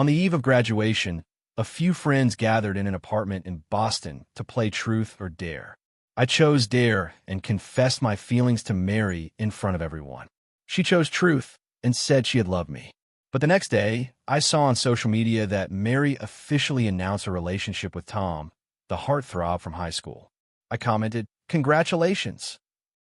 On the eve of graduation, a few friends gathered in an apartment in Boston to play Truth or Dare. I chose Dare and confessed my feelings to Mary in front of everyone. She chose Truth and said she had loved me. But the next day, I saw on social media that Mary officially announced a relationship with Tom, the heartthrob from high school. I commented, "Congratulations."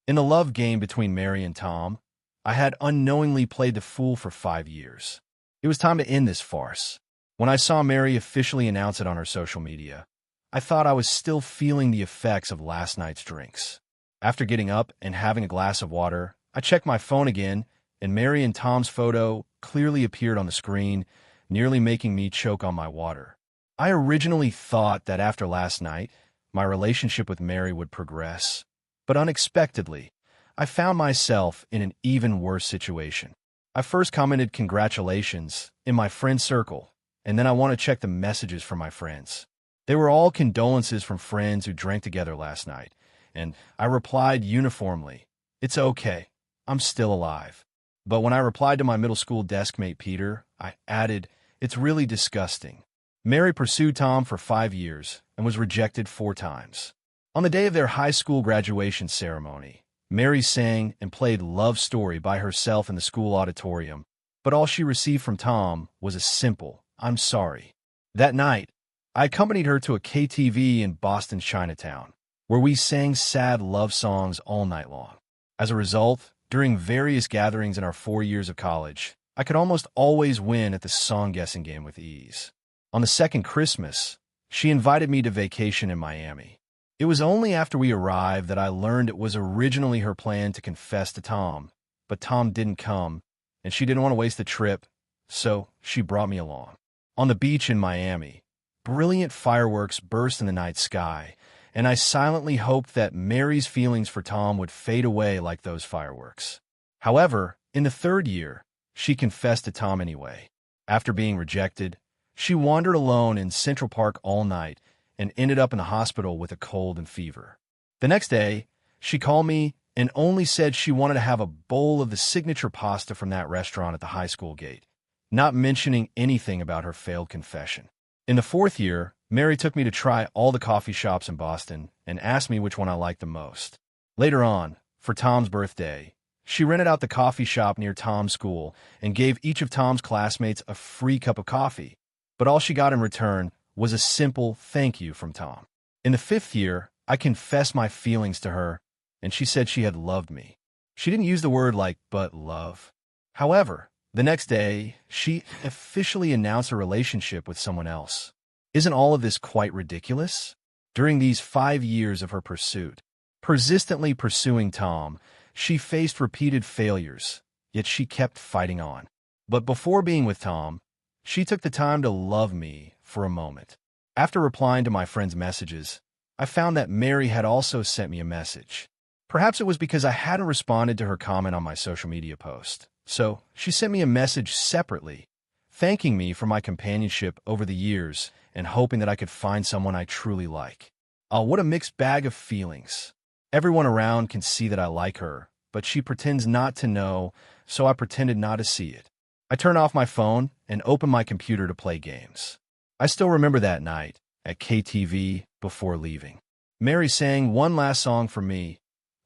In the love game between Mary and Tom, I had unknowingly played the fool for 5 years. It was time to end this farce. When I saw Mary officially announce it on her social media, I thought I was still feeling the effects of last night's drinks. After getting up and having a glass of water, I checked my phone again, and Mary and Tom's photo clearly appeared on the screen, nearly making me choke on my water. I originally thought that after last night, my relationship with Mary would progress, but unexpectedly, I found myself in an even worse situation. I first commented congratulations in my friend circle, and then I want to check the messages from my friends. They were all condolences from friends who drank together last night, and I replied uniformly, "It's okay, I'm still alive." But when I replied to my middle school desk mate Peter, I added, "It's really disgusting." Mary pursued Tom for 5 years and was rejected 4 times. On the day of their high school graduation ceremony, Mary sang and played Love Story by herself in the school auditorium, but all she received from Tom was a simple, "I'm sorry." That night, I accompanied her to a KTV in Boston's Chinatown, where we sang sad love songs all night long. As a result, during various gatherings in our 4 years of college, I could almost always win at the song-guessing game with ease. On the second Christmas, she invited me to vacation in Miami. It was only after we arrived that I learned it was originally her plan to confess to Tom, but Tom didn't come, and she didn't want to waste the trip, so she brought me along. On the beach in Miami, brilliant fireworks burst in the night sky, and I silently hoped that Mary's feelings for Tom would fade away like those fireworks. However, in the 3rd year, she confessed to Tom anyway. After being rejected, she wandered alone in Central Park all night and ended up in the hospital with a cold and fever. The next day, she called me and only said she wanted to have a bowl of the signature pasta from that restaurant at the high school gate, not mentioning anything about her failed confession. In the 4th year, Mary took me to try all the coffee shops in Boston and asked me which one I liked the most. Later on, for Tom's birthday, she rented out the coffee shop near Tom's school and gave each of Tom's classmates a free cup of coffee, but all she got in return was a simple thank you from Tom. In the 5th year, I confessed my feelings to her, and she said she had loved me. She didn't use the word like, but love. However, the next day, she officially announced a relationship with someone else. Isn't all of this quite ridiculous? During these 5 years of her pursuit, persistently pursuing Tom, she faced repeated failures, yet she kept fighting on. But before being with Tom, she took the time to love me for a moment. After replying to my friend's messages, I found that Mary had also sent me a message. Perhaps it was because I hadn't responded to her comment on my social media post. So she sent me a message separately, thanking me for my companionship over the years and hoping that I could find someone I truly like. Oh, what a mixed bag of feelings. Everyone around can see that I like her, but she pretends not to know, so I pretended not to see it. I turned off my phone and opened my computer to play games. I still remember that night at KTV before leaving. Mary sang one last song for me,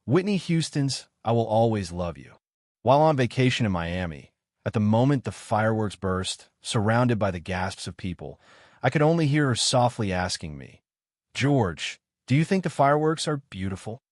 Whitney Houston's I Will Always Love You. While on vacation in Miami, at the moment the fireworks burst, surrounded by the gasps of people, I could only hear her softly asking me, "George, do you think the fireworks are beautiful?"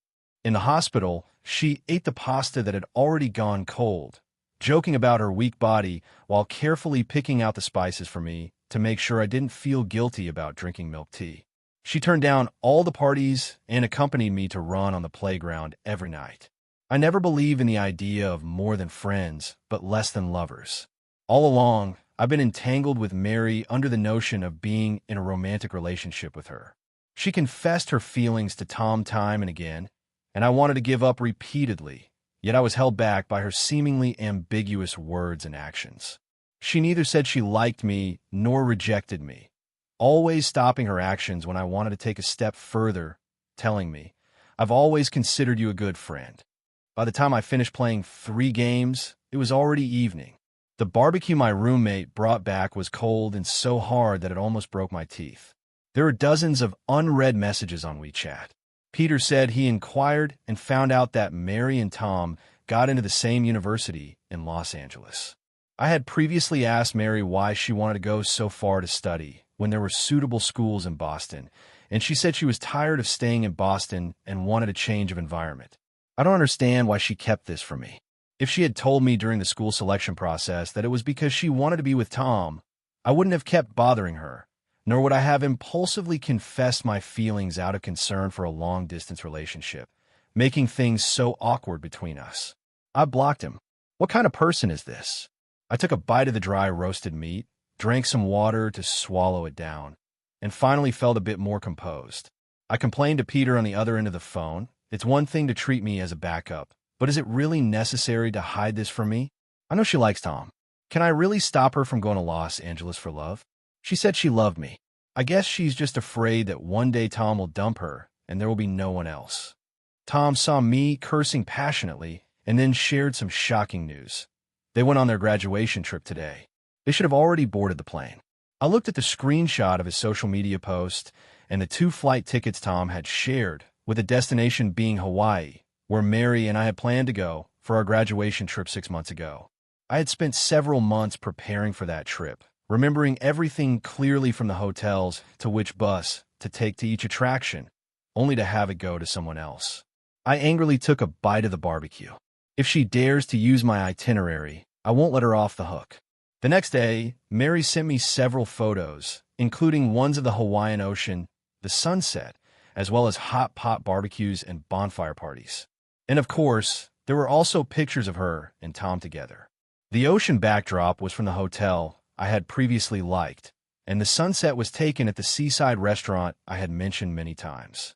In the hospital, she ate the pasta that had already gone cold, joking about her weak body while carefully picking out the spices for me to make sure I didn't feel guilty about drinking milk tea. She turned down all the parties and accompanied me to run on the playground every night. I never believed in the idea of more than friends, but less than lovers. All along, I've been entangled with Mary under the notion of being in a romantic relationship with her. She confessed her feelings to Tom time and again, and I wanted to give up repeatedly, yet I was held back by her seemingly ambiguous words and actions. She neither said she liked me nor rejected me, always stopping her actions when I wanted to take a step further, telling me, "I've always considered you a good friend." By the time I finished playing 3 games, it was already evening. The barbecue my roommate brought back was cold and so hard that it almost broke my teeth. There were dozens of unread messages on WeChat. Peter said he inquired and found out that Mary and Tom got into the same university in Los Angeles. I had previously asked Mary why she wanted to go so far to study when there were suitable schools in Boston, and she said she was tired of staying in Boston and wanted a change of environment. I don't understand why she kept this from me. If she had told me during the school selection process that it was because she wanted to be with Tom, I wouldn't have kept bothering her, nor would I have impulsively confessed my feelings out of concern for a long-distance relationship, making things so awkward between us. I blocked him. What kind of person is this? I took a bite of the dry roasted meat, drank some water to swallow it down, and finally felt a bit more composed. I complained to Peter on the other end of the phone. It's one thing to treat me as a backup, but is it really necessary to hide this from me? I know she likes Tom. Can I really stop her from going to Los Angeles for love? She said she loved me. I guess she's just afraid that one day Tom will dump her and there will be no one else. Tom saw me cursing passionately and then shared some shocking news. They went on their graduation trip today. They should have already boarded the plane. I looked at the screenshot of his social media post and the 2 flight tickets Tom had shared, with the destination being Hawaii, where Mary and I had planned to go for our graduation trip 6 months ago. I had spent several months preparing for that trip, remembering everything clearly from the hotels to which bus to take to each attraction, only to have it go to someone else. I angrily took a bite of the barbecue. If she dares to use my itinerary, I won't let her off the hook. The next day, Mary sent me several photos, including ones of the Hawaiian Ocean, the sunset, as well as hot pot barbecues and bonfire parties. And of course, there were also pictures of her and Tom together. The ocean backdrop was from the hotel I had previously liked, and the sunset was taken at the seaside restaurant I had mentioned many times.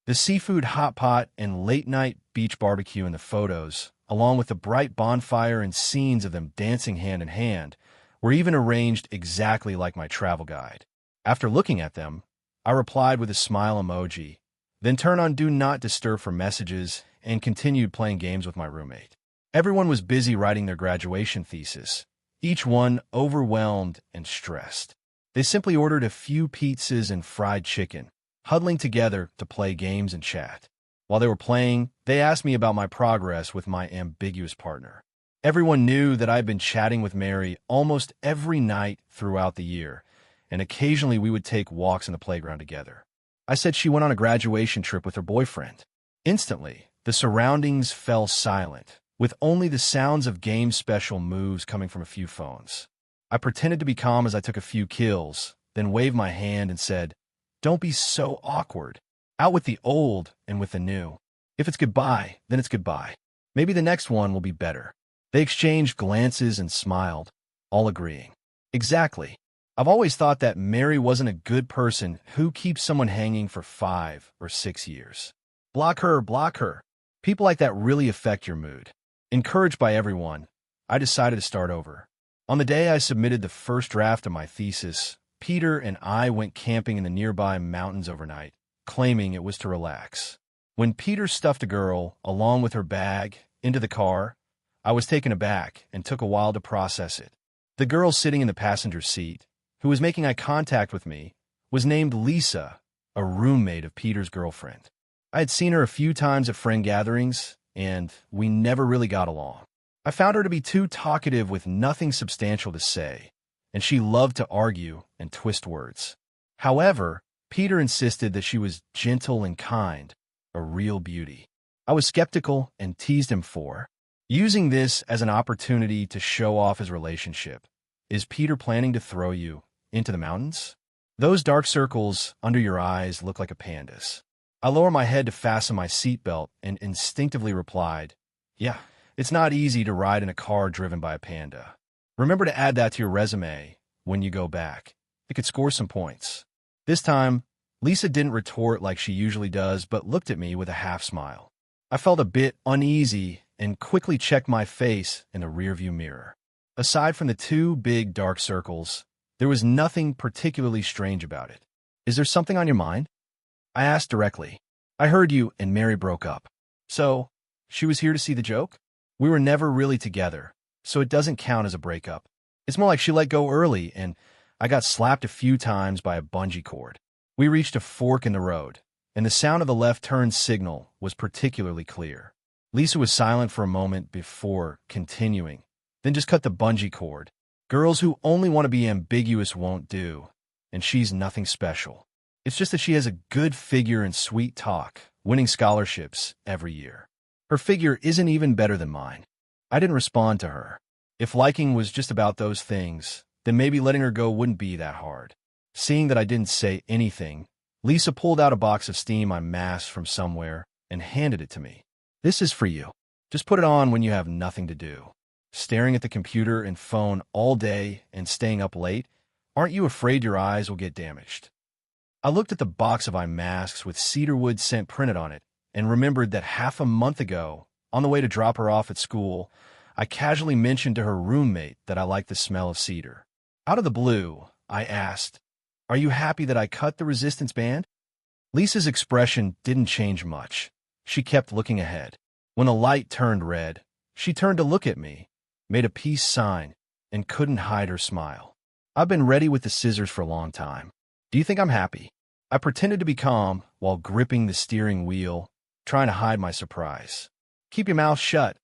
The seafood hot pot and late-night beach barbecue in the photos, along with the bright bonfire and scenes of them dancing hand in hand, were even arranged exactly like my travel guide. After looking at them, I replied with a smile emoji, then turned on Do Not Disturb for messages and continued playing games with my roommate. Everyone was busy writing their graduation thesis, each one overwhelmed and stressed. They simply ordered a few pizzas and fried chicken, huddling together to play games and chat. While they were playing, they asked me about my progress with my ambiguous partner. Everyone knew that I'd been chatting with Mary almost every night throughout the year, and occasionally we would take walks in the playground together. I said she went on a graduation trip with her boyfriend. Instantly, the surroundings fell silent, with only the sounds of game special moves coming from a few phones. I pretended to be calm as I took a few kills, then waved my hand and said, "Don't be so awkward. Out with the old and with the new. If it's goodbye, then it's goodbye. Maybe the next one will be better." They exchanged glances and smiled, all agreeing. Exactly. I've always thought that Mary wasn't a good person who keeps someone hanging for 5 or 6 years. Block her, block her. People like that really affect your mood. Encouraged by everyone, I decided to start over. On the day I submitted the first draft of my thesis, Peter and I went camping in the nearby mountains overnight, claiming it was to relax. When Peter stuffed a girl, along with her bag, into the car, I was taken aback and took a while to process it. The girl sitting in the passenger seat, who was making eye contact with me, was named Lisa, a roommate of Peter's girlfriend. I had seen her a few times at friend gatherings, and we never really got along. I found her to be too talkative with nothing substantial to say, and she loved to argue and twist words. However, Peter insisted that she was gentle and kind, a real beauty. I was skeptical and teased him for using this as an opportunity to show off his relationship. Is Peter planning to throw you into the mountains? Those dark circles under your eyes look like a panda's. I lower my head to fasten my seatbelt and instinctively replied, "Yeah, it's not easy to ride in a car driven by a panda. Remember to add that to your resume when you go back. It could score some points." This time, Lisa didn't retort like she usually does, but looked at me with a half smile. I felt a bit uneasy and quickly checked my face in the rearview mirror. Aside from the 2 big dark circles, there was nothing particularly strange about it. "Is there something on your mind?" I asked directly. "I heard you and Mary broke up. So, she was here to see the joke?" "We were never really together. so it doesn't count as a breakup. It's more like she let go early, and I got slapped a few times by a bungee cord. We reached a fork in the road, and the sound of the left turn signal was particularly clear. Lisa was silent for a moment before continuing, then just cut the bungee cord. Girls who only want to be ambiguous won't do, and she's nothing special. It's just that she has a good figure and sweet talk, winning scholarships every year. Her figure isn't even better than mine. I didn't respond to her. If liking was just about those things, then maybe letting her go wouldn't be that hard. Seeing that I didn't say anything, Lisa pulled out a box of Steam I masked from somewhere and handed it to me. "This is for you. Just put it on when you have nothing to do. Staring at the computer and phone all day and staying up late, aren't you afraid your eyes will get damaged?" I looked at the box of eye masks with cedarwood scent printed on it and remembered that half a month ago, on the way to drop her off at school, I casually mentioned to her roommate that I liked the smell of cedar. Out of the blue, I asked, "Are you happy that I cut the resistance band?" Lisa's expression didn't change much. She kept looking ahead. When the light turned red, she turned to look at me, made a peace sign, and couldn't hide her smile. I've been ready with the scissors for a long time. "Do you think I'm happy?" I pretended to be calm while gripping the steering wheel, trying to hide my surprise. "Keep your mouth shut.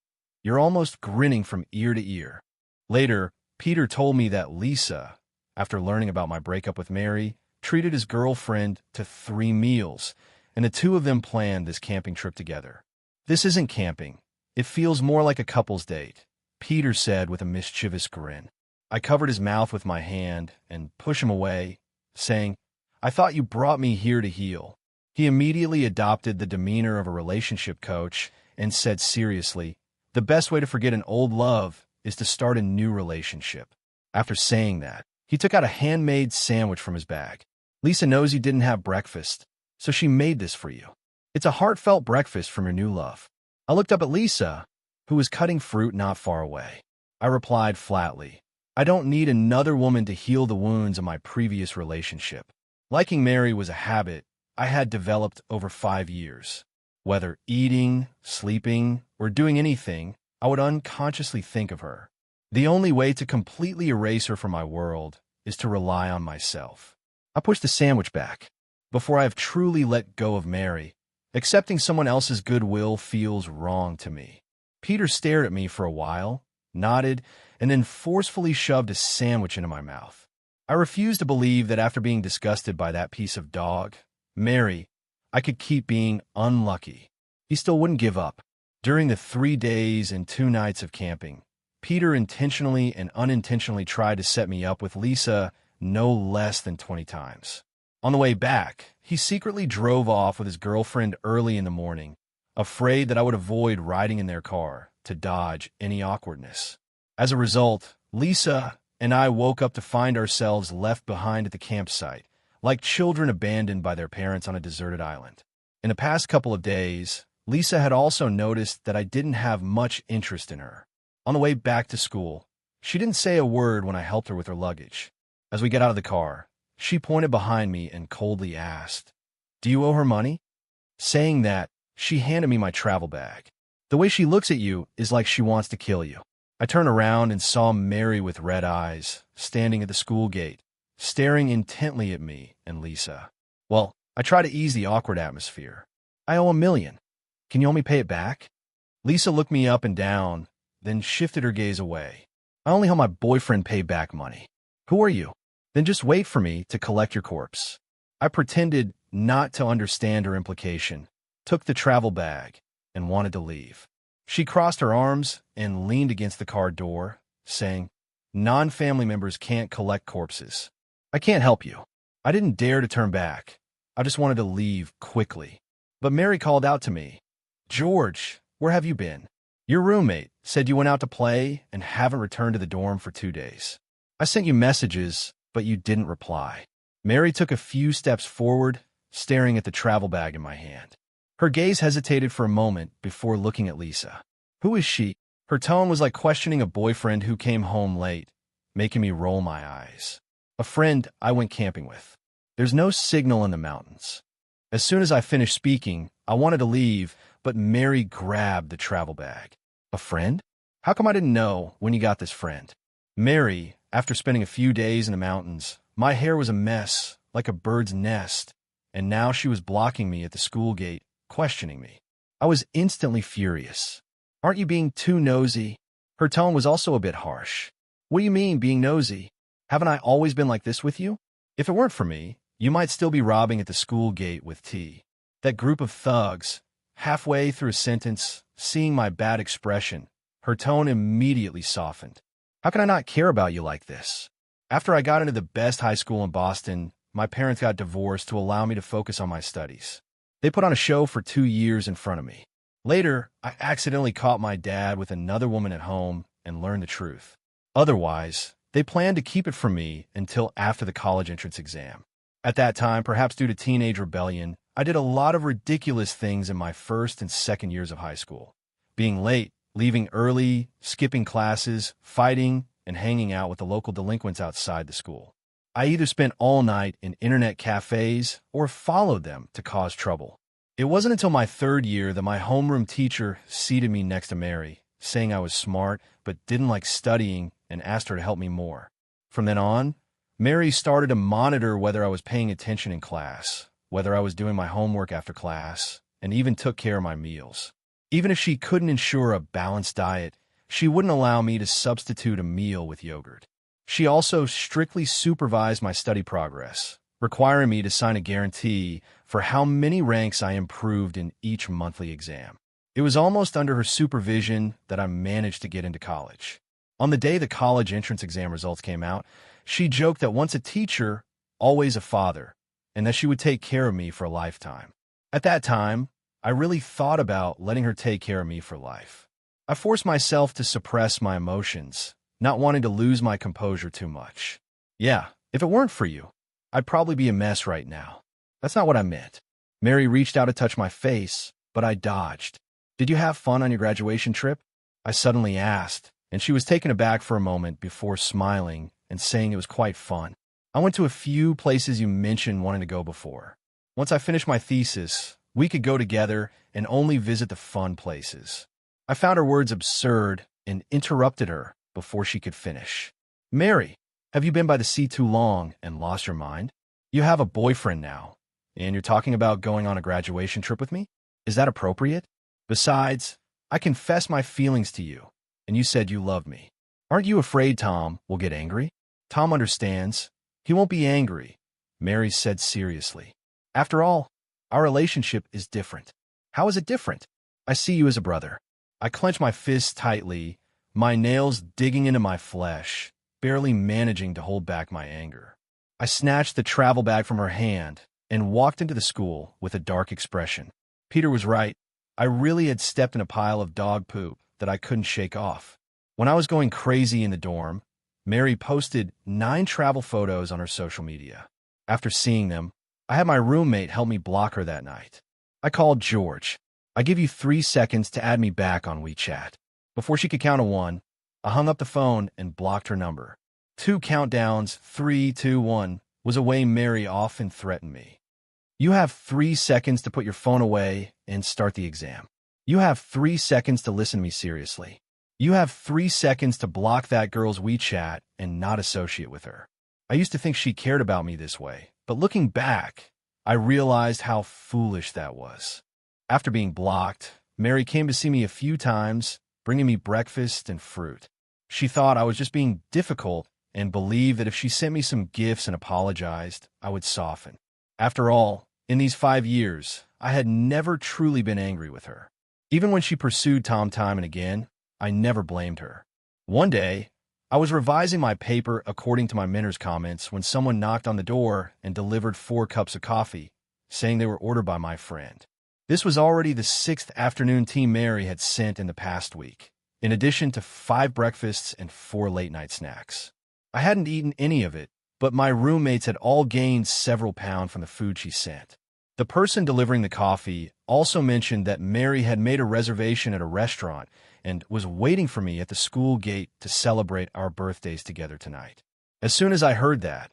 You're almost grinning from ear to ear." Later, Peter told me that Lisa, after learning about my breakup with Mary, treated his girlfriend to 3 meals, and the two of them planned this camping trip together. "This isn't camping. It feels more like a couple's date," Peter said with a mischievous grin. I covered his mouth with my hand and pushed him away, saying, "I thought you brought me here to heal." He immediately adopted the demeanor of a relationship coach and said seriously, "The best way to forget an old love is to start a new relationship." After saying that, he took out a handmade sandwich from his bag. "Lisa knows you didn't have breakfast, so she made this for you. It's a heartfelt breakfast from your new love." I looked up at Lisa, who was cutting fruit not far away. I replied flatly, "I don't need another woman to heal the wounds of my previous relationship." Liking Mary was a habit I had developed over 5 years. Whether eating, sleeping, or doing anything, I would unconsciously think of her. The only way to completely erase her from my world is to rely on myself. I pushed the sandwich back. Before I have truly let go of Mary, accepting someone else's goodwill feels wrong to me. Peter stared at me for a while, nodded, and then forcefully shoved a sandwich into my mouth. I refused to believe that after being disgusted by that piece of dog, Mary, I could keep being unlucky. He still wouldn't give up. During the 3 days and 2 nights of camping, Peter intentionally and unintentionally tried to set me up with Lisa no less than 20 times. On the way back, he secretly drove off with his girlfriend early in the morning, afraid that I would avoid riding in their car to dodge any awkwardness. As a result, Lisa and I woke up to find ourselves left behind at the campsite, like children abandoned by their parents on a deserted island. In the past couple of days, Lisa had also noticed that I didn't have much interest in her. On the way back to school, she didn't say a word when I helped her with her luggage. As we got out of the car, she pointed behind me and coldly asked, "Do you owe her money?" Saying that, she handed me my travel bag. "The way she looks at you is like she wants to kill you." I turned around and saw Mary with red eyes, standing at the school gate, staring intently at me and Lisa. Well, I try to ease the awkward atmosphere. "I owe $1 million. Can you only pay it back?" Lisa looked me up and down, then shifted her gaze away. "I only help my boyfriend pay back money." "Who are you?" "Then just wait for me to collect your corpse." I pretended not to understand her implication, took the travel bag, and wanted to leave. She crossed her arms and leaned against the car door, saying, "Non-family members can't collect corpses. I can't help you." I didn't dare to turn back. I just wanted to leave quickly. But Mary called out to me, "George, where have you been? Your roommate said you went out to play and haven't returned to the dorm for 2 days. I sent you messages, but you didn't reply." Mary took a few steps forward, staring at the travel bag in my hand. Her gaze hesitated for a moment before looking at Lisa. "Who is she?" Her tone was like questioning a boyfriend who came home late, making me roll my eyes. "A friend I went camping with. There's no signal in the mountains." As soon as I finished speaking, I wanted to leave, but Mary grabbed the travel bag. "A friend? How come I didn't know when you got this friend? Mary, after spending a few days in the mountains, my hair was a mess, like a bird's nest, and now she was blocking me at the school gate, questioning me. I was instantly furious. Aren't you being too nosy? Her tone was also a bit harsh. What do you mean, being nosy? Haven't I always been like this with you? If it weren't for me, you might still be robbing at the school gate with T. That group of thugs. Halfway through a sentence, seeing my bad expression, her tone immediately softened. How can I not care about you like this? After I got into the best high school in Boston, my parents got divorced to allow me to focus on my studies. They put on a show for 2 years in front of me. Later, I accidentally caught my dad with another woman at home and learned the truth. Otherwise, they planned to keep it from me until after the college entrance exam. At that time, perhaps due to teenage rebellion, I did a lot of ridiculous things in my first and second years of high school. Being late, leaving early, skipping classes, fighting, and hanging out with the local delinquents outside the school. I either spent all night in internet cafes or followed them to cause trouble. It wasn't until my third year that my homeroom teacher seated me next to Mary, saying I was smart but didn't like studying and asked her to help me more. From then on, Mary started to monitor whether I was paying attention in class, whether I was doing my homework after class, and even took care of my meals. Even if she couldn't ensure a balanced diet, she wouldn't allow me to substitute a meal with yogurt. She also strictly supervised my study progress, requiring me to sign a guarantee for how many ranks I improved in each monthly exam. It was almost under her supervision that I managed to get into college. On the day the college entrance exam results came out, she joked that once a teacher, always a father, and that she would take care of me for a lifetime. At that time, I really thought about letting her take care of me for life. I forced myself to suppress my emotions, not wanting to lose my composure too much. Yeah, if it weren't for you, I'd probably be a mess right now. That's not what I meant. Mary reached out to touch my face, but I dodged. Did you have fun on your graduation trip? I suddenly asked, and she was taken aback for a moment before smiling and saying it was quite fun. I went to a few places you mentioned wanting to go before. Once I finished my thesis, we could go together and only visit the fun places. I found her words absurd and interrupted her before she could finish. Mary, have you been by the sea too long and lost your mind? You have a boyfriend now, and you're talking about going on a graduation trip with me? Is that appropriate? Besides, I confessed my feelings to you, and you said you love me. Aren't you afraid Tom will get angry? Tom understands. He won't be angry, Mary said seriously. After all, our relationship is different. How is it different? I see you as a brother. I clenched my fists tightly, my nails digging into my flesh, barely managing to hold back my anger. I snatched the travel bag from her hand and walked into the school with a dark expression. Peter was right. I really had stepped in a pile of dog poop that I couldn't shake off. When I was going crazy in the dorm, Mary posted 9 travel photos on her social media. After seeing them, I had my roommate help me block her that night. I called George. I give you 3 seconds to add me back on WeChat. Before she could count to 1, I hung up the phone and blocked her number. 2 countdowns, 3, 2, 1, was a way Mary often threatened me. You have 3 seconds to put your phone away and start the exam. You have 3 seconds to listen to me seriously. You have 3 seconds to block that girl's WeChat and not associate with her. I used to think she cared about me this way, but looking back, I realized how foolish that was. After being blocked, Mary came to see me a few times, bringing me breakfast and fruit. She thought I was just being difficult and believed that if she sent me some gifts and apologized, I would soften. After all, in these 5 years, I had never truly been angry with her. Even when she pursued Tom time and again, I never blamed her. One day, I was revising my paper according to my mentor's comments when someone knocked on the door and delivered 4 cups of coffee, saying they were ordered by my friend. This was already the 6th afternoon tea Mary had sent in the past week, in addition to 5 breakfasts and 4 late-night snacks. I hadn't eaten any of it, but my roommates had all gained several pounds from the food she sent. The person delivering the coffee also mentioned that Mary had made a reservation at a restaurant and was waiting for me at the school gate to celebrate our birthdays together tonight. As soon as I heard that,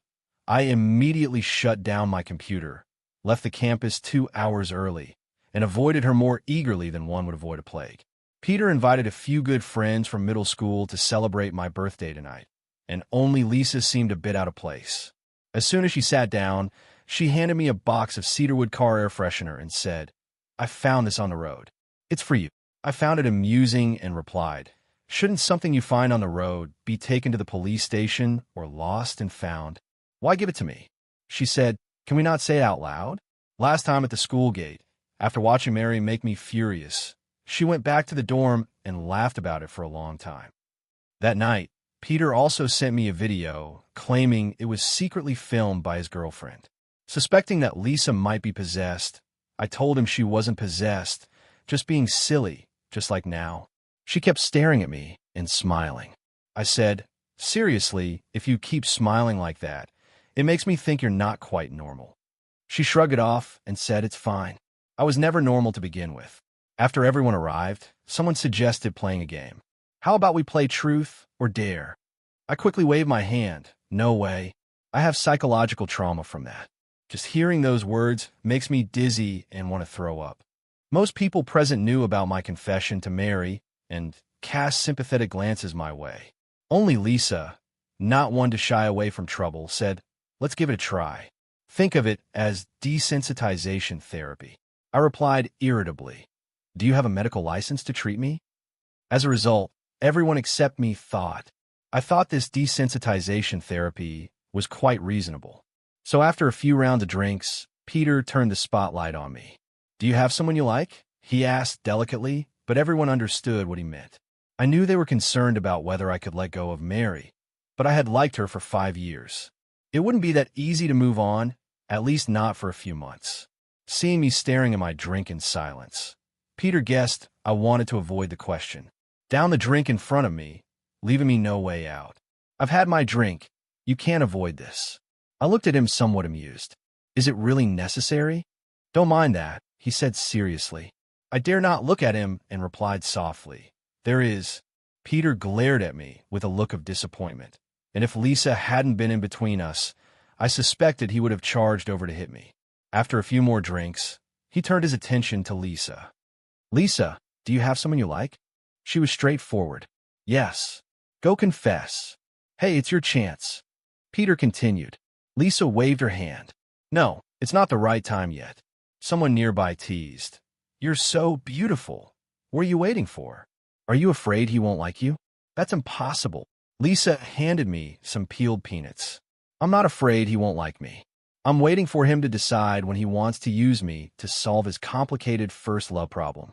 I immediately shut down my computer, left the campus 2 hours early, and avoided her more eagerly than one would avoid a plague. Peter invited a few good friends from middle school to celebrate my birthday tonight, and only Lisa seemed a bit out of place. As soon as she sat down, she handed me a box of cedarwood car air freshener and said, "I found this on the road. It's for you." I found it amusing and replied, "Shouldn't something you find on the road be taken to the police station or lost and found? Why give it to me?" She said, "Can we not say it out loud?" Last time at the school gate, after watching Mary make me furious, she went back to the dorm and laughed about it for a long time. That night, Peter also sent me a video claiming it was secretly filmed by his girlfriend. Suspecting that Lisa might be possessed, I told him she wasn't possessed, just being silly, just like now. She kept staring at me and smiling. I said, "Seriously, if you keep smiling like that, it makes me think you're not quite normal." She shrugged it off and said it's fine. I was never normal to begin with. After everyone arrived, someone suggested playing a game. "How about we play truth or dare?" I quickly waved my hand. No way. I have psychological trauma from that. Just hearing those words makes me dizzy and want to throw up. Most people present knew about my confession to Mary and cast sympathetic glances my way. Only Lisa, not one to shy away from trouble, said, "Let's give it a try. Think of it as desensitization therapy." I replied irritably, "Do you have a medical license to treat me?" As a result, everyone except me thought. I thought this desensitization therapy was quite reasonable. So after a few rounds of drinks, Peter turned the spotlight on me. "Do you have someone you like?" he asked delicately, but everyone understood what he meant. I knew they were concerned about whether I could let go of Mary, but I had liked her for 5 years. It wouldn't be that easy to move on, at least not for a few months. Seeing me staring at my drink in silence, Peter guessed I wanted to avoid the question. Down the drink in front of me, leaving me no way out. "I've had my drink. You can't avoid this." I looked at him somewhat amused. "Is it really necessary?" "Don't mind that," he said seriously. I dare not look at him and replied softly, "There is." Peter glared at me with a look of disappointment, and if Lisa hadn't been in between us, I suspected he would have charged over to hit me. After a few more drinks, he turned his attention to Lisa. "Lisa, do you have someone you like?" She was straightforward. "Yes." "Go confess." "Hey, it's your chance." Peter continued. Lisa waved her hand. "No, it's not the right time yet." Someone nearby teased, "You're so beautiful. What are you waiting for? Are you afraid he won't like you?" "That's impossible." Lisa handed me some peeled peanuts. "I'm not afraid he won't like me. I'm waiting for him to decide when he wants to use me to solve his complicated first love problem."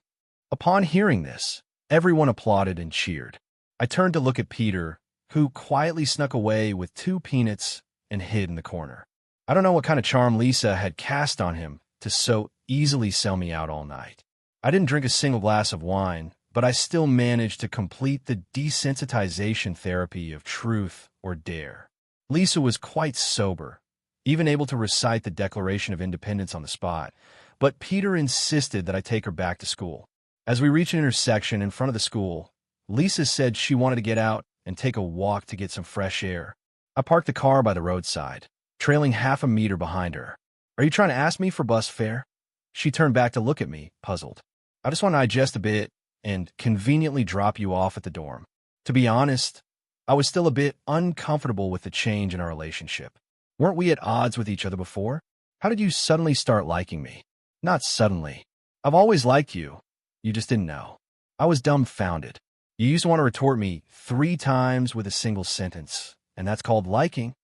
Upon hearing this, everyone applauded and cheered. I turned to look at Peter, who quietly snuck away with 2 peanuts and hid in the corner. I don't know what kind of charm Lisa had cast on him to so easily sell me out all night. I didn't drink a single glass of wine, but I still managed to complete the desensitization therapy of truth or dare. Lisa was quite sober, even able to recite the Declaration of Independence on the spot, but Peter insisted that I take her back to school. As we reached an intersection in front of the school, Lisa said she wanted to get out and take a walk to get some fresh air. I parked the car by the roadside, trailing half a meter behind her. "Are you trying to ask me for bus fare?" She turned back to look at me, puzzled. "I just want to digest a bit and conveniently drop you off at the dorm." To be honest, I was still a bit uncomfortable with the change in our relationship. Weren't we at odds with each other before? How did you suddenly start liking me? Not suddenly. I've always liked you. You just didn't know. I was dumbfounded. You used to want to retort me 3 times with a single sentence, and that's called liking.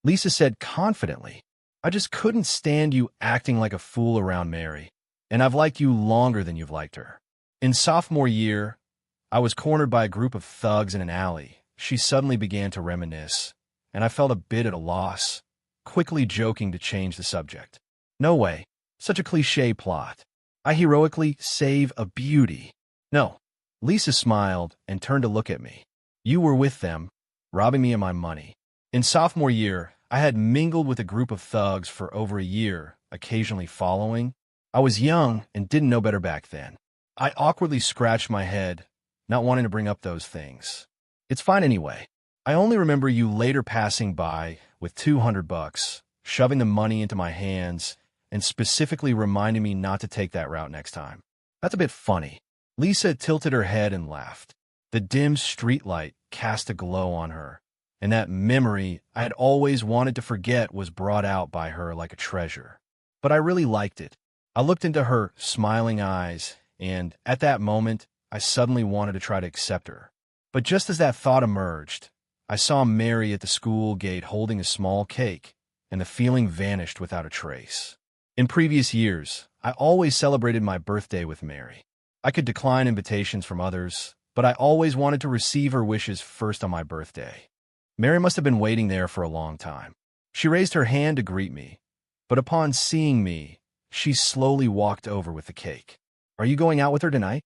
Lisa said confidently, "I just couldn't stand you acting like a fool around Mary, and I've liked you longer than you've liked her." In sophomore year, I was cornered by a group of thugs in an alley. She suddenly began to reminisce, and I felt a bit at a loss, quickly joking to change the subject. "No way. Such a cliché plot. I heroically save a beauty." "No." Lisa smiled and turned to look at me. "You were with them, robbing me of my money." In sophomore year, I had mingled with a group of thugs for over a year, occasionally following. I was young and didn't know better back then. I awkwardly scratched my head, not wanting to bring up those things. "It's fine anyway. I only remember you later passing by with $200, shoving the money into my hands, and specifically reminding me not to take that route next time. That's a bit funny." Lisa tilted her head and laughed. The dim streetlight cast a glow on her, and that memory I had always wanted to forget was brought out by her like a treasure. But I really liked it. I looked into her smiling eyes, and at that moment, I suddenly wanted to try to accept her. But just as that thought emerged, I saw Mary at the school gate holding a small cake, and the feeling vanished without a trace. In previous years, I always celebrated my birthday with Mary. I could decline invitations from others, but I always wanted to receive her wishes first on my birthday. Mary must have been waiting there for a long time. She raised her hand to greet me, but upon seeing me, she slowly walked over with the cake. "Are you going out with her tonight?"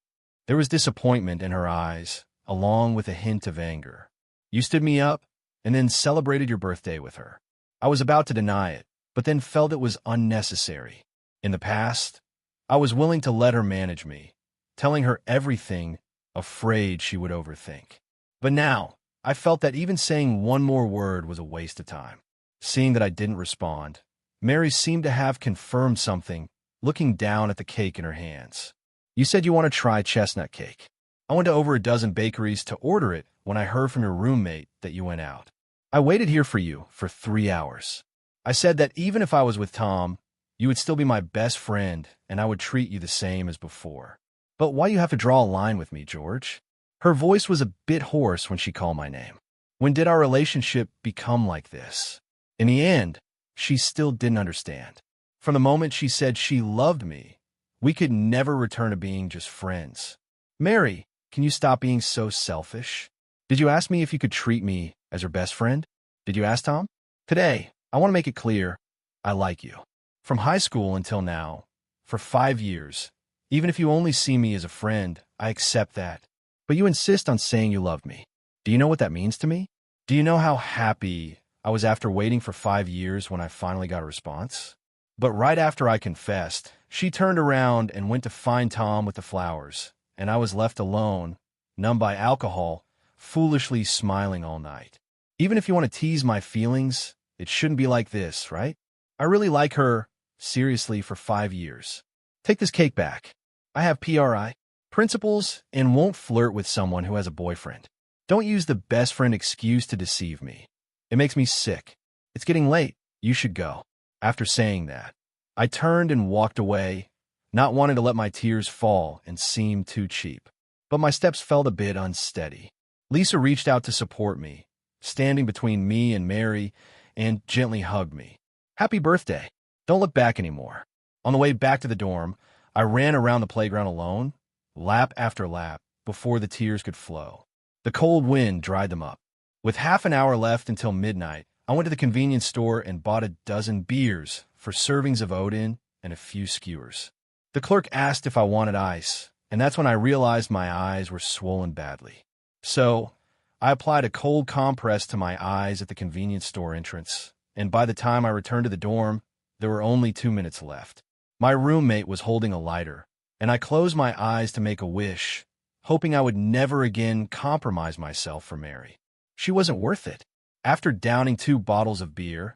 There was disappointment in her eyes, along with a hint of anger. "You stood me up and then celebrated your birthday with her." I was about to deny it, but then felt it was unnecessary. In the past, I was willing to let her manage me, telling her everything, afraid she would overthink. But now, I felt that even saying one more word was a waste of time. Seeing that I didn't respond, Mary seemed to have confirmed something, looking down at the cake in her hands. "You said you want to try chestnut cake. I went to over a dozen bakeries to order it when I heard from your roommate that you went out. I waited here for you for 3 hours. I said that even if I was with Tom, you would still be my best friend and I would treat you the same as before. But why do you have to draw a line with me, George?" Her voice was a bit hoarse when she called my name. When did our relationship become like this? In the end, she still didn't understand. From the moment she said she loved me, we could never return to being just friends. "Mary, can you stop being so selfish? Did you ask me if you could treat me as your best friend? Did you ask Tom? Today, I want to make it clear, I like you. From high school until now, for 5 years, even if you only see me as a friend, I accept that. But you insist on saying you love me. Do you know what that means to me? Do you know how happy I was after waiting for 5 years when I finally got a response?" But right after I confessed, she turned around and went to find Tom with the flowers, and I was left alone, numb by alcohol, foolishly smiling all night. Even if you want to tease my feelings, it shouldn't be like this, right? I really like her, seriously, for 5 years. Take this cake back. I have PRI, principles, and won't flirt with someone who has a boyfriend. Don't use the best friend excuse to deceive me. It makes me sick. It's getting late. You should go. After saying that, I turned and walked away, not wanting to let my tears fall and seem too cheap. But my steps felt a bit unsteady. Lisa reached out to support me, standing between me and Mary, and gently hugged me. "Happy birthday. Don't look back anymore." On the way back to the dorm, I ran around the playground alone, lap after lap, before the tears could flow. The cold wind dried them up. With half an hour left until midnight, I went to the convenience store and bought a dozen beers for servings of Odin and a few skewers. The clerk asked if I wanted ice, and that's when I realized my eyes were swollen badly. So, I applied a cold compress to my eyes at the convenience store entrance, and by the time I returned to the dorm, there were only 2 minutes left. My roommate was holding a lighter, and I closed my eyes to make a wish, hoping I would never again compromise myself for Mary. She wasn't worth it. After downing 2 bottles of beer,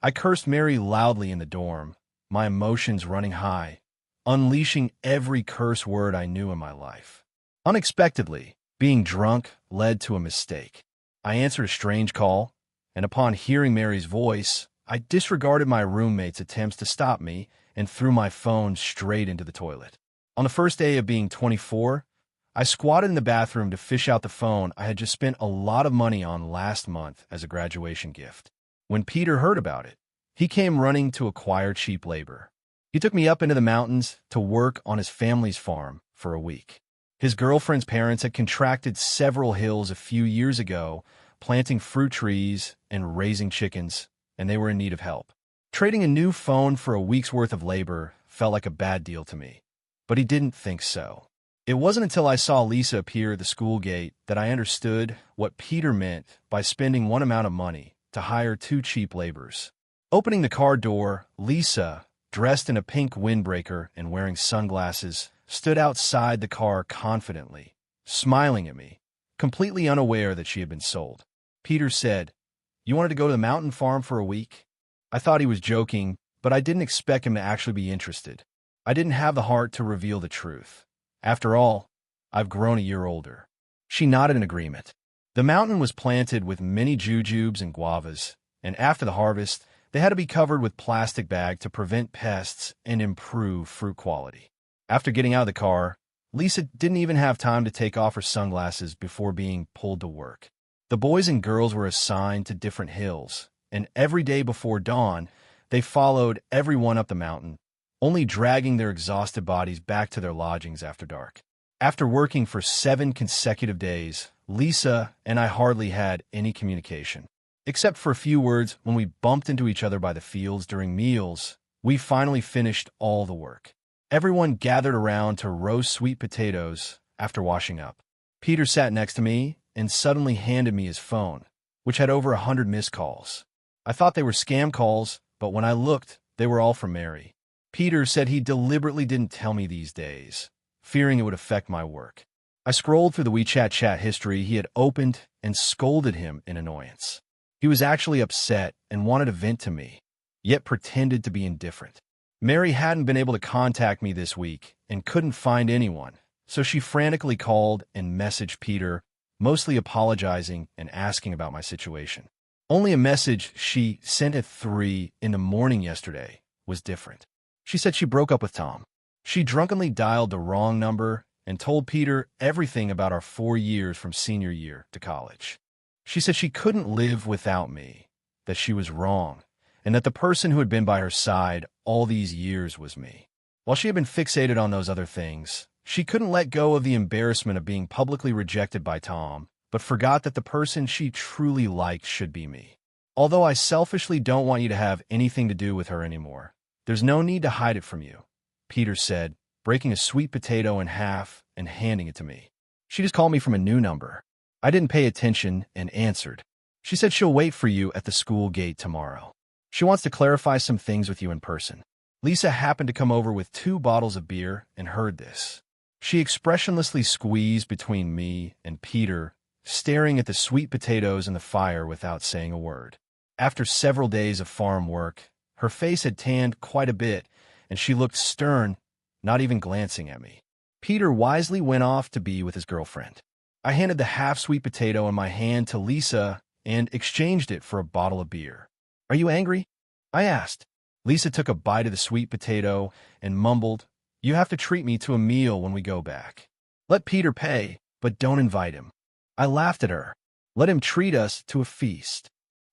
I cursed Mary loudly in the dorm, my emotions running high, unleashing every curse word I knew in my life. Unexpectedly, being drunk led to a mistake. I answered a strange call, and upon hearing Mary's voice, I disregarded my roommate's attempts to stop me and threw my phone straight into the toilet. On the first day of being 24, I squatted in the bathroom to fish out the phone I had just spent a lot of money on last month as a graduation gift. When Peter heard about it, he came running to acquire cheap labor. He took me up into the mountains to work on his family's farm for a week. His girlfriend's parents had contracted several hills a few years ago, planting fruit trees and raising chickens, and they were in need of help. Trading a new phone for a week's worth of labor felt like a bad deal to me, but he didn't think so. It wasn't until I saw Lisa appear at the school gate that I understood what Peter meant by spending one amount of money to hire 2 cheap laborers. Opening the car door, Lisa, dressed in a pink windbreaker and wearing sunglasses, stood outside the car confidently, smiling at me, completely unaware that she had been sold. Peter said, "You wanted to go to the mountain farm for a week?" I thought he was joking, but I didn't expect him to actually be interested. I didn't have the heart to reveal the truth. After all, I've grown a year older. She nodded in agreement. The mountain was planted with many jujubes and guavas, and after the harvest, they had to be covered with plastic bag to prevent pests and improve fruit quality. After getting out of the car, Lisa didn't even have time to take off her sunglasses before being pulled to work. The boys and girls were assigned to different hills, and every day before dawn, they followed everyone up the mountain, only dragging their exhausted bodies back to their lodgings after dark. After working for 7 consecutive days, Lisa and I hardly had any communication. Except for a few words when we bumped into each other by the fields during meals, we finally finished all the work. Everyone gathered around to roast sweet potatoes after washing up. Peter sat next to me and suddenly handed me his phone, which had over 100 missed calls. I thought they were scam calls, but when I looked, they were all from Mary. Peter said he deliberately didn't tell me these days, fearing it would affect my work. I scrolled through the WeChat chat history he had opened and scolded him in annoyance. He was actually upset and wanted to vent to me, yet pretended to be indifferent. Mary hadn't been able to contact me this week and couldn't find anyone, so she frantically called and messaged Peter, mostly apologizing and asking about my situation. Only a message she sent at 3 in the morning yesterday was different. She said she broke up with Tom. She drunkenly dialed the wrong number and told Peter everything about our 4 years from senior year to college. She said she couldn't live without me, that she was wrong, and that the person who had been by her side all these years was me. While she had been fixated on those other things, she couldn't let go of the embarrassment of being publicly rejected by Tom, but forgot that the person she truly liked should be me. Although I selfishly don't want you to have anything to do with her anymore, there's no need to hide it from you, Peter said, breaking a sweet potato in half and handing it to me. She just called me from a new number. I didn't pay attention and answered. She said she'll wait for you at the school gate tomorrow. She wants to clarify some things with you in person. Lisa happened to come over with 2 bottles of beer and heard this. She expressionlessly squeezed between me and Peter, staring at the sweet potatoes in the fire without saying a word. After several days of farm work, her face had tanned quite a bit, and she looked stern, not even glancing at me. Peter wisely went off to be with his girlfriend. I handed the half-sweet potato in my hand to Lisa and exchanged it for a bottle of beer. "Are you angry?" I asked. Lisa took a bite of the sweet potato and mumbled, "You have to treat me to a meal when we go back. Let Peter pay, but don't invite him." I laughed at her. Let him treat us to a feast.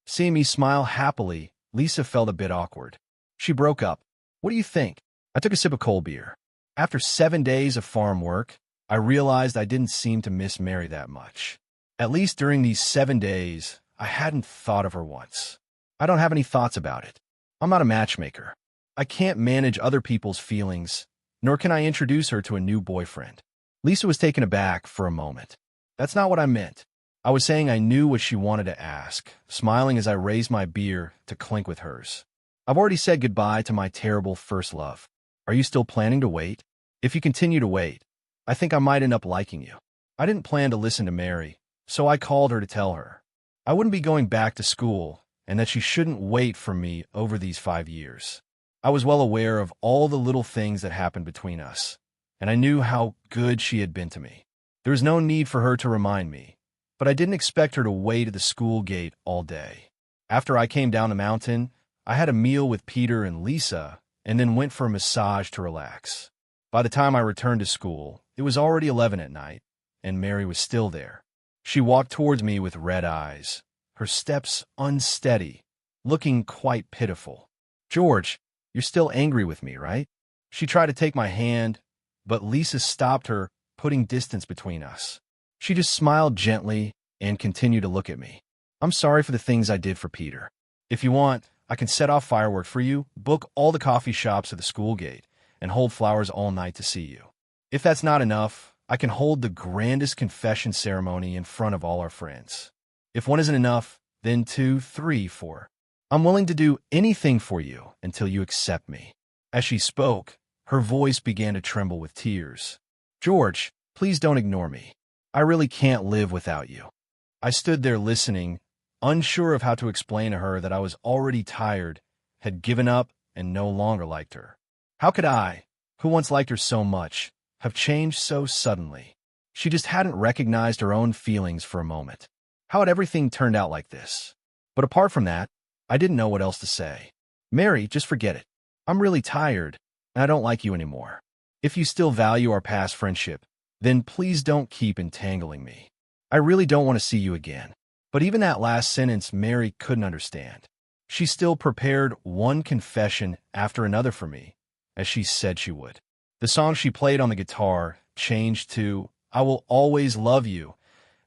Seeing me smile happily, Lisa felt a bit awkward. She broke up. "What do you think?" I took a sip of cold beer. After 7 days of farm work, I realized I didn't seem to miss Mary that much. At least during these 7 days, I hadn't thought of her once. I don't have any thoughts about it. I'm not a matchmaker. I can't manage other people's feelings, nor can I introduce her to a new boyfriend. Lisa was taken aback for a moment. That's not what I meant. I was saying I knew what she wanted to ask, smiling as I raised my beer to clink with hers. "I've already said goodbye to my terrible first love. Are you still planning to wait? If you continue to wait, I think I might end up liking you." I didn't plan to listen to Mary, so I called her to tell her I wouldn't be going back to school and that she shouldn't wait for me over these 5 years. I was well aware of all the little things that happened between us, and I knew how good she had been to me. There was no need for her to remind me, but I didn't expect her to wait at the school gate all day. After I came down the mountain, I had a meal with Peter and Lisa, and then went for a massage to relax. By the time I returned to school, it was already 11 at night, and Mary was still there. She walked towards me with red eyes, her steps unsteady, looking quite pitiful. "George, you're still angry with me, right?" She tried to take my hand, but Lisa stopped her, putting distance between us. She just smiled gently and continued to look at me. "I'm sorry for the things I did for Peter. If you want, I can set off fireworks for you, book all the coffee shops at the school gate, and hold flowers all night to see you. If that's not enough, I can hold the grandest confession ceremony in front of all our friends. If one isn't enough, then 2, 3, 4. I'm willing to do anything for you until you accept me." As she spoke, her voice began to tremble with tears. "George, please don't ignore me. I really can't live without you." I stood there listening, unsure of how to explain to her that I was already tired, had given up, and no longer liked her. How could I, who once liked her so much, have changed so suddenly? She just hadn't recognized her own feelings for a moment. How had everything turned out like this? But apart from that, I didn't know what else to say. Mary, just forget it. I'm really tired, and I don't like you anymore. If you still value our past friendship, then please don't keep entangling me. I really don't want to see you again. But even that last sentence, Mary couldn't understand. She still prepared one confession after another for me, as she said she would. The song she played on the guitar changed to I Will Always Love You,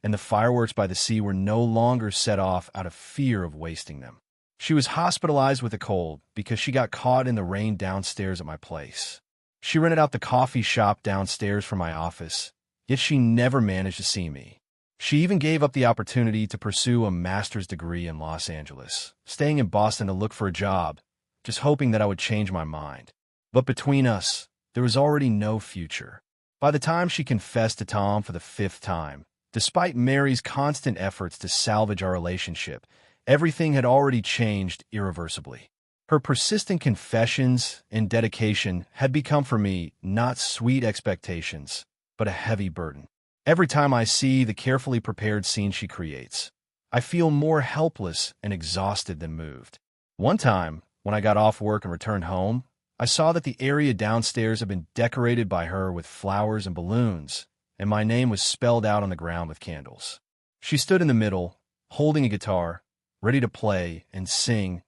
and the fireworks by the sea were no longer set off out of fear of wasting them. She was hospitalized with a cold because she got caught in the rain downstairs at my place. She rented out the coffee shop downstairs from my office, yet she never managed to see me. She even gave up the opportunity to pursue a master's degree in Los Angeles, staying in Boston to look for a job, just hoping that I would change my mind. But between us, there was already no future. By the time she confessed to Tom for the 5th time, despite Mary's constant efforts to salvage our relationship, everything had already changed irreversibly. Her persistent confessions and dedication had become for me not sweet expectations, but a heavy burden. Every time I see the carefully prepared scene she creates, I feel more helpless and exhausted than moved. One time, when I got off work and returned home, I saw that the area downstairs had been decorated by her with flowers and balloons, and my name was spelled out on the ground with candles. She stood in the middle, holding a guitar, ready to play and sing,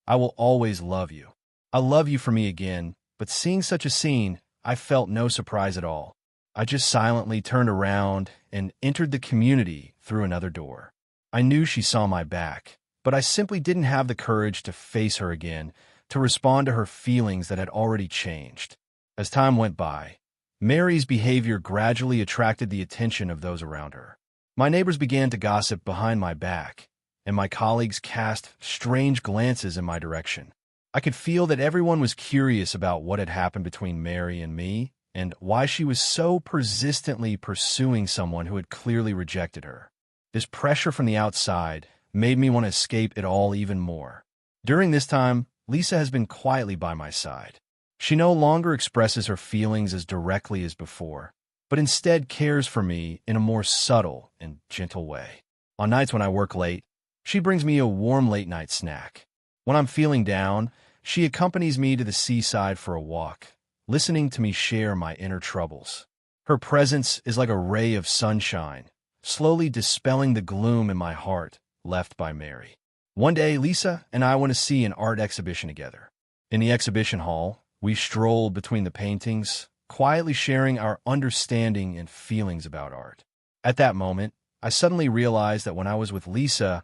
I Will Always Love You. I love you for me again, but seeing such a scene, I felt no surprise at all. I just silently turned around and entered the community through another door. I knew she saw my back, but I simply didn't have the courage to face her again, to respond to her feelings that had already changed. As time went by, Mary's behavior gradually attracted the attention of those around her. My neighbors began to gossip behind my back, and my colleagues cast strange glances in my direction. I could feel that everyone was curious about what had happened between Mary and me, and why she was so persistently pursuing someone who had clearly rejected her. This pressure from the outside made me want to escape it all even more. During this time, Lisa has been quietly by my side. She no longer expresses her feelings as directly as before, but instead cares for me in a more subtle and gentle way. On nights when I work late, she brings me a warm late-night snack. When I'm feeling down, she accompanies me to the seaside for a walk, listening to me share my inner troubles. Her presence is like a ray of sunshine, slowly dispelling the gloom in my heart left by Mary. One day, Lisa and I went to see an art exhibition together. In the exhibition hall, we strolled between the paintings, quietly sharing our understanding and feelings about art. At that moment, I suddenly realized that when I was with Lisa,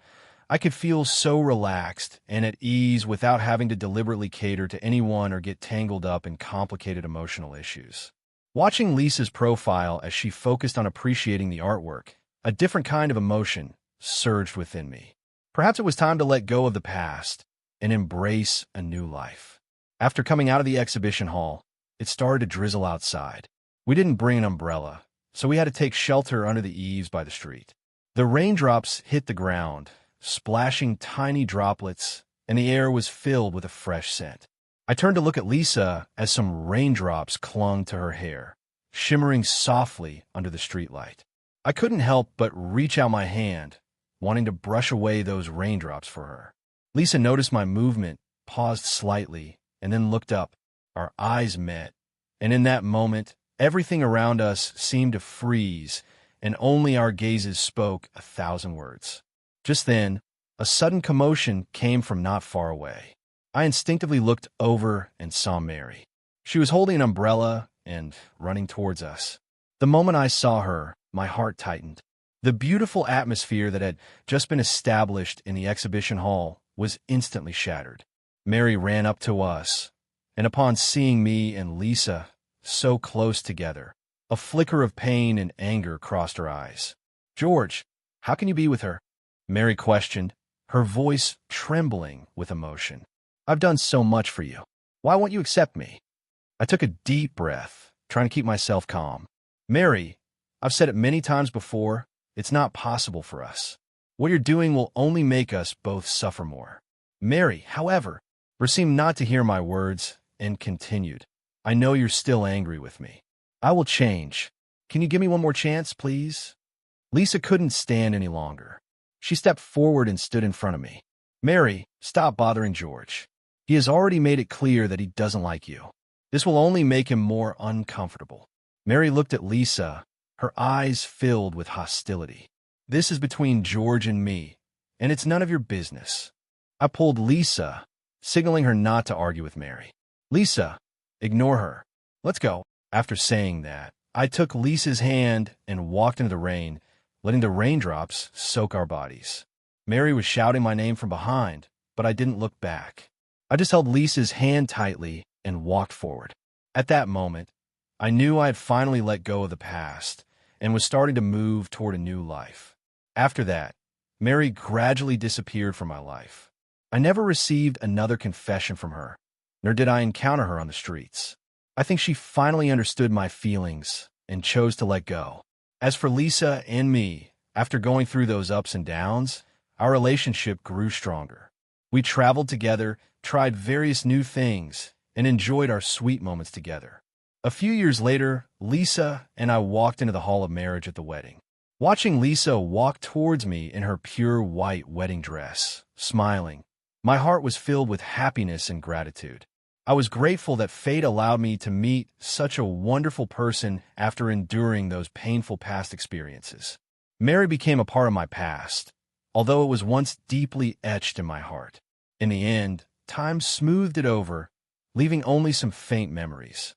I could feel so relaxed and at ease without having to deliberately cater to anyone or get tangled up in complicated emotional issues. Watching Lisa's profile as she focused on appreciating the artwork, a different kind of emotion surged within me. Perhaps it was time to let go of the past and embrace a new life. After coming out of the exhibition hall, it started to drizzle outside. We didn't bring an umbrella, so we had to take shelter under the eaves by the street. The raindrops hit the ground, splashing tiny droplets, and the air was filled with a fresh scent. I turned to look at Lisa as some raindrops clung to her hair, shimmering softly under the streetlight. I couldn't help but reach out my hand, wanting to brush away those raindrops for her. Lisa noticed my movement, paused slightly, and then looked up. Our eyes met, and in that moment, everything around us seemed to freeze, and only our gazes spoke 1,000 words. Just then, a sudden commotion came from not far away. I instinctively looked over and saw Mary. She was holding an umbrella and running towards us. The moment I saw her, my heart tightened. The beautiful atmosphere that had just been established in the exhibition hall was instantly shattered. Mary ran up to us, and upon seeing me and Lisa so close together, a flicker of pain and anger crossed her eyes. "George, how can you be with her?" Mary questioned, her voice trembling with emotion. "I've done so much for you. Why won't you accept me?" I took a deep breath, trying to keep myself calm. "Mary, I've said it many times before, it's not possible for us. What you're doing will only make us both suffer more." Mary, however, seemed not to hear my words and continued, "I know you're still angry with me. I will change. Can you give me one more chance, please? Lisa couldn't stand any longer. She stepped forward and stood in front of me. Mary, stop bothering George. He has already made it clear that he doesn't like you. This will only make him more uncomfortable. Mary looked at Lisa, her eyes filled with hostility. This is between George and me, and it's none of your business. I pulled Lisa, signaling her not to argue with Mary. Lisa, ignore her. Let's go. After saying that, I took Lisa's hand and walked into the rain, letting the raindrops soak our bodies. Mary was shouting my name from behind, but I didn't look back. I just held Lisa's hand tightly and walked forward. At that moment, I knew I had finally let go of the past and was starting to move toward a new life. After that, Mary gradually disappeared from my life. I never received another confession from her, nor did I encounter her on the streets. I think she finally understood my feelings and chose to let go. As for Lisa and me, after going through those ups and downs, our relationship grew stronger. We traveled together, tried various new things, and enjoyed our sweet moments together. A few years later, Lisa and I walked into the hall of marriage at the wedding. Watching Lisa walk towards me in her pure white wedding dress, smiling, my heart was filled with happiness and gratitude. I was grateful that fate allowed me to meet such a wonderful person after enduring those painful past experiences. Mary became a part of my past, although it was once deeply etched in my heart. In the end, time smoothed it over, leaving only some faint memories.